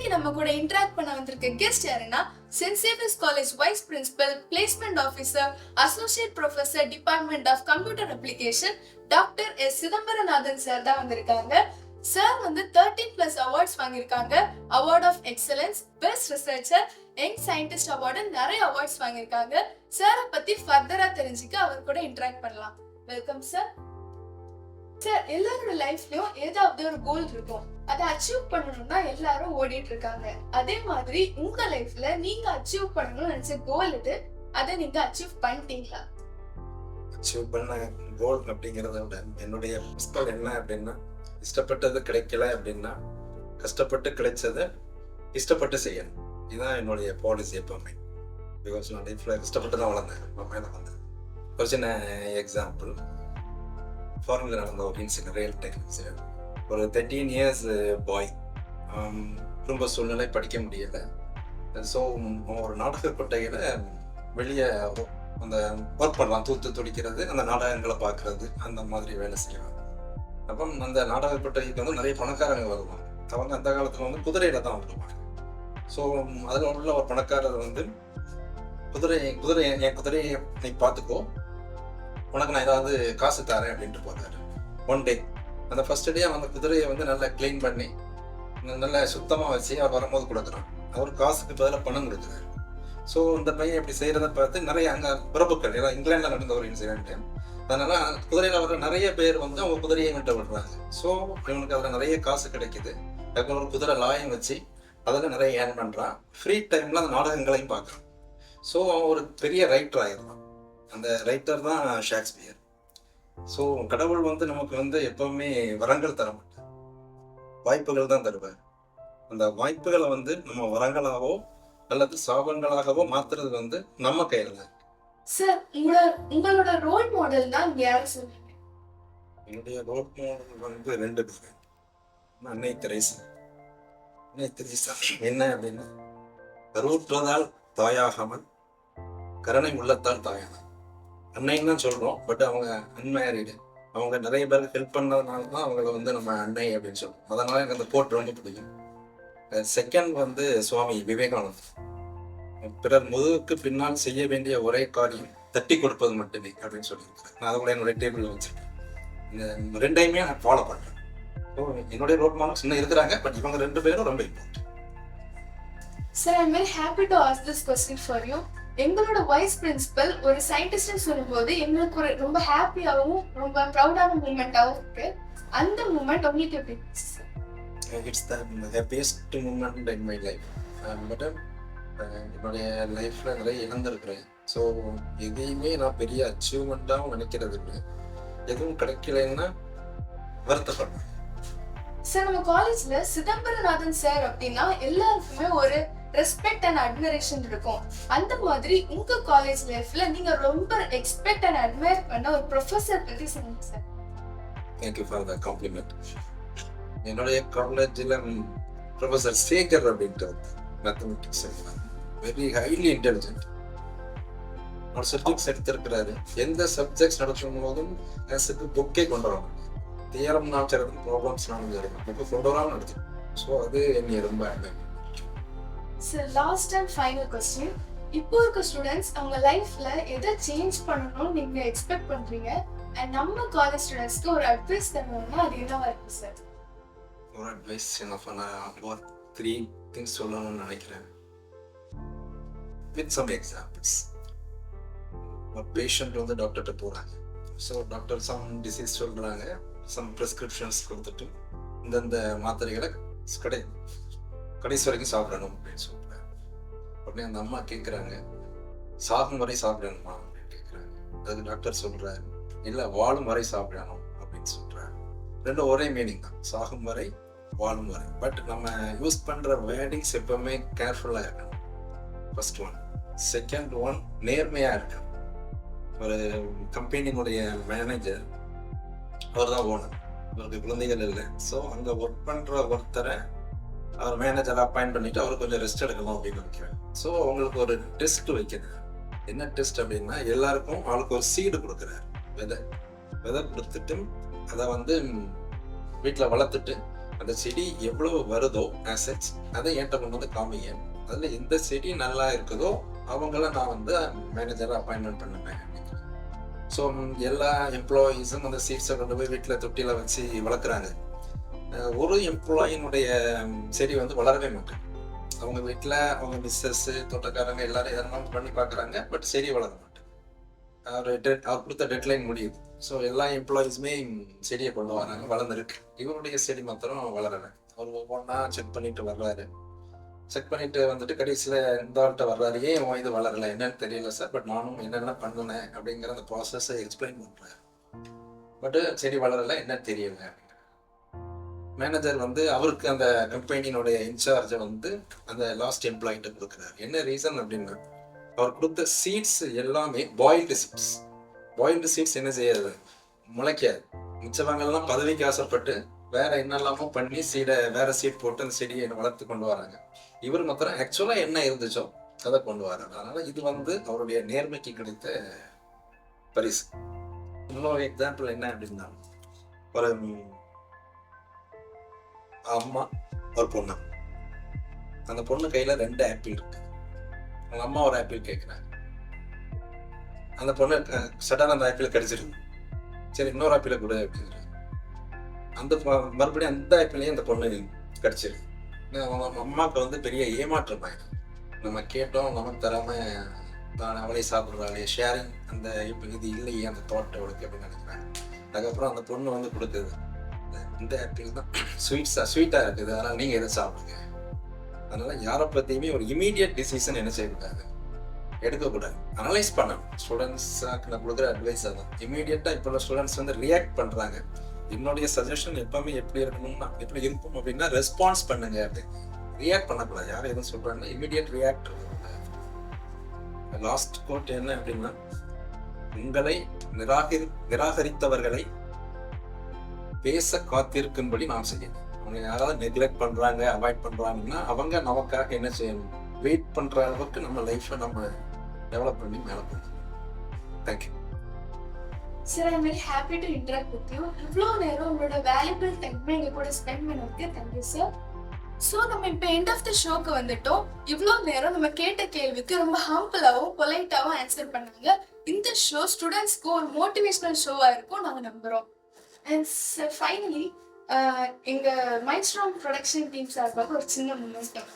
இன்னைக்கு நம்ம கூட இன்டராக்ட் பண்ண வந்திருக்க கெஸ்ட் யாருன்னா saint Xavier's college vice principal, placement officer, associate professor, department of computer application, doctor S Chidambaranathan sir தான் வந்திருக்காங்க. சார் வந்து 13+ அவார்ட்ஸ் வாங்கியிருக்காங்க. Award of excellence, best researcher, young scientist award நிறைய அவார்ட்ஸ் வாங்கியிருக்காங்க. சாரை பத்தி ஃபர்தரா தெரிஞ்சுக்க அவர் கூட இன்டராக்ட் பண்ணலாம். Welcome sir. சார், எல்லாரோட லைஃப்லயும் ஏதாவது ஒரு கோல் இருக்கும். அதை அச்சீவ் பண்ணணும்னா எல்லாரும் ஓடிட்டு இருக்காங்க. அதே மாதிரி உங்க லைஃப்ல நீங்க அச்சீவ் பண்ணணும்னு நினைச்ச கோல் இது, அதை நீங்க அச்சீவ் பண்ணிட்டீங்களா? அச்சீவ் பண்ண கோல் அப்படிங்கிறத விட என்னுடைய பிரின்சிபல் என்ன அப்படின்னா, இஷ்டப்பட்டது கிடைக்கல அப்படின்னா கஷ்டப்பட்டு கிடைச்சதை இஷ்டப்பட்டு செய்யணும். இதுதான் என்னுடைய பாலிசி எப்பவுமே. பிகாஸ் நான் லைஃப்ல கஷ்டப்பட்டு தான் வளர்ந்தேன். எப்பவுமே நான் வந்தேன். ஒரு சின்ன எக்ஸாம்பிள், ஃபாரின்ல நடந்த ஒரு இன்சிடென்ட், ரியல் டைம் இன்சிடென்ட். ஒரு 13 இயர்ஸ் பாய், குடும்ப சூழ்நிலை படிக்க முடியலை. ஸோ ஒரு நாடக கொட்டையில் வெளியே அந்த ஒர்க் பண்ணலாம், தூத்து துடிக்கிறது, அந்த நாடகங்களை பார்க்கறது, அந்த மாதிரி வேலை செய்வாங்க. அப்போ அந்த நாடக கொட்டைக்கு வந்து நிறைய பணக்காரங்க வருவாங்க. அவங்க அந்த காலத்தில் வந்து குதிரையில தான் வருவாங்க. ஸோ அதில் உள்ள ஒரு பணக்காரர் வந்து என் குதிரையை நீ பார்த்துக்கோ, உனக்கு நான் ஏதாவது காசு தரேன் அப்படின்ட்டு போறாரு. ஒன் டே, அந்த ஃபர்ஸ்ட் டே அந்த குதிரையை வந்து நல்லா கிளீன் பண்ணி நல்லா சுத்தமாக வச்சு அவர் வரும்போது கொடுக்குறான். அவர் காசுக்கு பதிலாக பணம் கொடுக்குறாரு. ஸோ இந்த பையன் இப்படி செய்கிறத பார்த்து நிறைய அங்கே பிரபுக்கள், ஏன்னா இங்கிலாண்டில் நடந்த ஒரு இன்சிடென்ட், அதனால குதிரையில் வர நிறைய பேர் வந்து அவங்க குதிரையை விட்டு விடுறாங்க. ஸோ இவனுக்கு அதில் நிறைய காசு கிடைக்குது. அதுக்கு ஒரு குதிரை லாயம் வச்சு அதில் நிறைய ஏர்ன் பண்ணுறான். ஃப்ரீ டைமில் அந்த நாடகங்களையும் பார்க்குறான். ஸோ அவன் ஒரு பெரிய ரைட்டர் ஆகிடுறான். அந்த ரைட்டர் தான் ஷேக்ஸ்பியர். ஸோ கடவுள் வந்து நமக்கு வந்து எப்பவுமே வரங்கள் தர மாட்டார், வாய்ப்புகள் தான் தருவார். அந்த வாய்ப்புகளை வந்து நம்ம வரங்களாகவோ அல்லது சாபங்களாகவோ மாத்துறது வந்து நம்ம கையில தான். சார், உங்களோட ரோல் மாடல் தான் யாரு சொல்றீங்க? என்னுடைய ரோல் மாடல் வந்து 2 பேர். அன்னை தெரேசா. அன்னை தெரேசா என்ன அப்படின்னா, கருவுற்றதால் தாயாகாமல் கருணை உள்ளத்தால் தாயானார். அன்னைன்னு தான் சொல்றோம், பட் அவங்க அன்மேரிடு. அவங்க நிறைய பேருக்கு ஹெல்ப் பண்ணதுனால தான் அவங்களை வந்து நம்ம அன்னை அப்படின்னு சொல்றோம். அதனால எனக்கு அந்த கோட் ரொம்ப பிடிக்கும். செகண்ட் வந்து சுவாமி விவேகானந்தர். பிறர் முதுகுக்கு பின்னால் செய்ய வேண்டிய ஒரே காரியம் தட்டி கொடுப்பது மட்டுமே அப்படின்னு சொல்லியிருக்கேன். நான் அதை கூட என்னுடைய டேபிள்ல வச்சிருக்கேன். இந்த 2யுமே நான் ஃபாலோ பண்றேன். ஸோ என்னுடைய ரோல் மாடல்ஸ் இன்னும் இருக்கிறாங்க, பட் இவங்க 2 பேரும் ரொம்ப important. Sir, I am very happy to ask this question for you. எங்களோட வைஸ் பிரின்சிபல் ஒரு சயின்டிஸ்ட்னு சொல்லும்போது எங்களுக்கு ஒரு ரொம்ப ஹாப்பியாகவும் ரொம்ப ப்ரௌடான மூமெண்ட்டாகவும் இருக்கு. அந்த மூமெண்ட் உங்களுக்கு எப்படி இருந்துச்சு? It's the happiest moment in my life. But என்னுடைய லைஃப்ல நிறைய இழந்திருக்கிறேன். ஸோ எதையுமே நான் பெரிய அச்சீவ்மெண்ட்டாகவும் நினைக்கிறது இல்லை. எதுவும் கிடைக்கலன்னா வருத்தப்படுறேன். சார், நம்ம காலேஜ்ல சிதம்பரநாதன் சார் அப்படின்னா எல்லாருக்குமே ஒரு ரெஸ்பெக்ட் அண்ட் அட்மிரேஷன் இருக்கும். அந்த மாதிரி உங்க காலேஜ் லைஃப்ல நீங்க ரொம்ப எக்ஸ்பெக்ட் அண்ட் அட்மையர் பண்ண ஒரு ப்ரொஃபசர் பத்தி சொல்லுங்க sir. Thank you for the compliment. என்னுடைய காலேஜில் ப்ரொஃபசர் சேகர் அப்படின்ட்டு மேத்தமெட்டிக்ஸ் வெரி ஹைலி இன்டெலிஜென்ட். ஒரு சப்ஜெக்ட்ஸ் எடுத்திருக்கிறாரு. எந்த சப்ஜெக்ட்ஸ் நடக்கும் போதும் புக்கே கொண்டு வராங்க. தியரம் நாச்சுரல் ப்ராப்ளம்ஸ் புக்கு கொண்டு வராமல் நடத்தும். ஸோ அது என்னை ரொம்ப admire. Sir, last and final question. இப்போ இருக்க ஸ்டூடெண்ட்ஸ் அவங்க லைஃப்ல எதை சேஞ்ச் பண்ணணும்னு நீங்க எக்ஸ்பெக்ட் பண்றீங்க? அண்ட் நம்ம காலேஜ் ஸ்டூடெண்ட்ஸ்க்கு ஒரு அட்வைஸ் தரணும்னா அது என்னவா இருக்கு சார்? ஒரு அட்வைஸ் என்ன பண்ண, 3 things சொல்லணும்னு நினைக்கிறேன். With some examples. ஒரு பேஷண்ட் வந்து டாக்டர்கிட்ட போகிறாங்க. ஸோ டாக்டர் சம் டிசீஸ் சொல்கிறாங்க, சம் ப்ரிஸ்கிரிப்ஷன்ஸ் கொடுத்துட்டு இந்தந்த மாத்திரைகளை கடைசி வரைக்கும் சாப்பிடணும் அப்படின்னு சொல்கிறாங்க. உடனே அந்த அம்மா கேட்குறாங்க, சாகும் வரை சாப்பிடணுமா அப்படின்னு கேட்குறாங்க. அதுக்கு டாக்டர் சொல்கிறாரு, இல்லை வாழும் வரை சாப்பிடணும் அப்படின்னு சொல்கிறாரு. 2 ஒரே மீனிங் தான், சாகும் வரை வாழும் வரை. பட் நம்ம யூஸ் பண்ணுற வேர்டிங்ஸ் எப்பவுமே கேர்ஃபுல்லாக இருக்கணும். First one. செகண்ட் ஒன், நேர்மையாக இருக்கணும். ஒரு கம்பெனியினுடைய மேனேஜர், அவர் தான் ஓனர், அவருக்கு குழந்தைகள் இல்லை. ஸோ அங்கே ஒர்க் பண்ணுற ஒருத்தரை அவர் மேனேஜரை அப்பாயிண்ட் பண்ணிட்டு அவர் கொஞ்சம் ரெஸ்ட் எடுக்கணும் அப்படின்னு நினைக்கிறேன். ஸோ அவங்களுக்கு ஒரு டெஸ்ட் வைக்கிறார். என்ன டெஸ்ட் அப்படின்னா, எல்லாருக்கும் அவளுக்கு ஒரு சீடு கொடுக்குறாரு. விதை கொடுத்துட்டு அதை வந்து வீட்டில் வளர்த்துட்டு அந்த செடி எவ்வளவு வருதோ அசெட்ஸ் அதை என்கிட்ட கொண்டு வந்து காமிங்க. அதில் எந்த செடி நல்லா இருக்குதோ அவங்கள நான் வந்து மேனேஜராக அப்பாயின்மெண்ட் பண்ணுவேன். ஸோ எல்லா எம்ப்ளாயீஸும் அந்த சீட்ஸை கொண்டு போய் வீட்டில் தொட்டியில் வச்சு வளர்க்குறாங்க. ஒரு எம்ப்ளாயினுடைய செடி வந்து வளரவே மாட்டேன். அவங்க வீட்டில் அவங்க மிஸ்ஸஸ் தோட்டக்காரங்க எல்லாரும் எதனாலும் பண்ணி பார்க்குறாங்க, பட் செடி வளர மாட்டேன். அவர் கொடுத்த டெட்லைன் முடியுது. ஸோ எல்லா எம்ப்ளாயீஸுமே செடியை கொண்டு வராங்க, வளர்ந்துருக்கு. இவருடைய செடி மாத்திரம் வளரலை. அவர் ஒவ்வொன்றா செக் பண்ணிட்டு வர்றாரு. செக் பண்ணிட்டு வந்துட்டு கடைசியில் இந்த ஆள்கிட்ட வர்றாரு, ஏன் இது வளரலை என்னன்னு தெரியல சார், பட் நானும் என்னென்ன பண்ணினேன் அப்படிங்கிற அந்த ப்ராசஸை எக்ஸ்பிளைன் பண்ணுறேன். பட்டு செடி வளரலை என்னன்னு தெரியல. மேனேஜர் வந்து அவருக்கு அந்த கம்பெனியினுடைய இன்சார்ஜை வந்து அந்த லாஸ்ட் எம்ப்ளாயிட்ட கொடுக்குறாரு. என்ன ரீசன் அப்படின்னா, அவர் கொடுத்த சீட்ஸ் எல்லாமே பாயில்டு சீட்ஸ். பாயில்டு சீட்ஸ் என்ன செய்யாது, முளைக்காது. மிச்சவங்கெல்லாம் பதவிக்கு ஆசைப்பட்டு வேற என்னெல்லாமோ பண்ணி வேற சீட் போட்டு அந்த செடியை வளர்த்து கொண்டு வராங்க. இவர் மாத்திரம் ஆக்சுவலாக என்ன இருந்துச்சோ அதை கொண்டு வராங்க. அதனால இது வந்து அவருடைய நேர்மைக்கு கிடைத்த பரிசு. இன்னொரு எக்ஸாம்பிள் என்ன அப்படின்னா, ஒரு அம்மா ஒரு பொண்ணு. அந்த பொண்ணு கையில 2 ஆப்பிள் இருக்கு. அவங்க அம்மா ஒரு ஆப்பிள் கேட்குறாங்க. அந்த பொண்ணு சடான அந்த ஆப்பிள் கடிச்சிருக்கு. சரி இன்னொரு ஆப்பிளை கூட அப்படிங்கிறாங்க. அந்த மறுபடியும் அந்த ஆப்பிளையும் அந்த பொண்ணு கடிச்சிருக்கு. அவங்க அம்மாவுக்கு வந்து பெரிய ஏமாற்றம் ஆயிடும். நம்ம கேட்டோம் நமக்கு தராம நான் அவளே சாப்பிட்றாளே, ஷேரிங் அந்த இது இல்லையே அந்த தோட்டோடுக்கு அப்படின்னு நினைக்கிறாங்க. அதுக்கப்புறம் அந்த பொண்ணு வந்து கொடுக்குது, இந்த ஆப்பிள் தான் ஸ்வீட்டாக இருக்குது, அதனால் நீங்கள் எதை சாப்பிடுங்க. அதனால் யாரை பற்றியுமே ஒரு இமீடியட் டிசிஷன் என்ன செய்யக்கூடாது, எடுக்கக்கூடாது. அனலைஸ் பண்ணணும். ஸ்டூடெண்ட்ஸாக்கு நான் கொடுக்குற அட்வைஸ் அதான். இமீடியட்டாக இப்போ உள்ள ஸ்டூடெண்ட்ஸ் வந்து ரியாக்ட் பண்ணுறாங்க. என்னுடைய சஜஷன் எப்பவுமே எப்படி இருக்கணும்னா, எப்படி இருக்கும் அப்படின்னா, ரெஸ்பான்ஸ் பண்ணுங்க அப்படின்னு. ரியாக்ட் பண்ணக்கூடாது. யாரும் எதுவும் சொல்கிறாங்கன்னா இமீடியட் ரியாக்ட். லாஸ்ட் கோட் என்ன அப்படின்னா, உங்களை நிராகரித்தவர்களை பேச காத்திருக்கும்படி நாம் செய்யணும். அவங்க யாராவது நெக்லெக்ட் பண்றாங்க, அவாய்ட் பண்றாங்கன்னா அவங்க நமக்காக என்ன செய்யணும், வெயிட் பண்ற அளவுக்கு நம்ம லைஃப்பை நம்ம டெவலப் பண்ணி மேலே போகணும். Thank you. Sir, I am very happy to interact with you. இவ்வளோ நேரம் உங்களோட வேல்யூபிள் டைம் எங்க கூட ஸ்பெண்ட் பண்ணதுக்கு தேங்க்யூ சார். ஸோ நம்ம இப்போ எண்ட் ஆஃப் த ஷோக்கு வந்துட்டோம். இவ்வளோ நேரம் நம்ம கேட்ட கேள்விக்கு ரொம்ப ஹம்பிளாகவும் பொலைட்டாகவும் ஆன்சர் பண்ணாங்க. இந்த ஷோ ஸ்டூடெண்ட்ஸ்க்கு ஒரு மோட்டிவேஷனல் ஷோவாக இருக்கும் நாங்கள் நம்புகிறோம். அண்ட் ஃபைனலி எங்க மைண்ட்ஸ்ட்ராங் ப்ரொடக்ஷன் டீம் சார்பாக ஒரு சின்ன முன்னோட்டம்.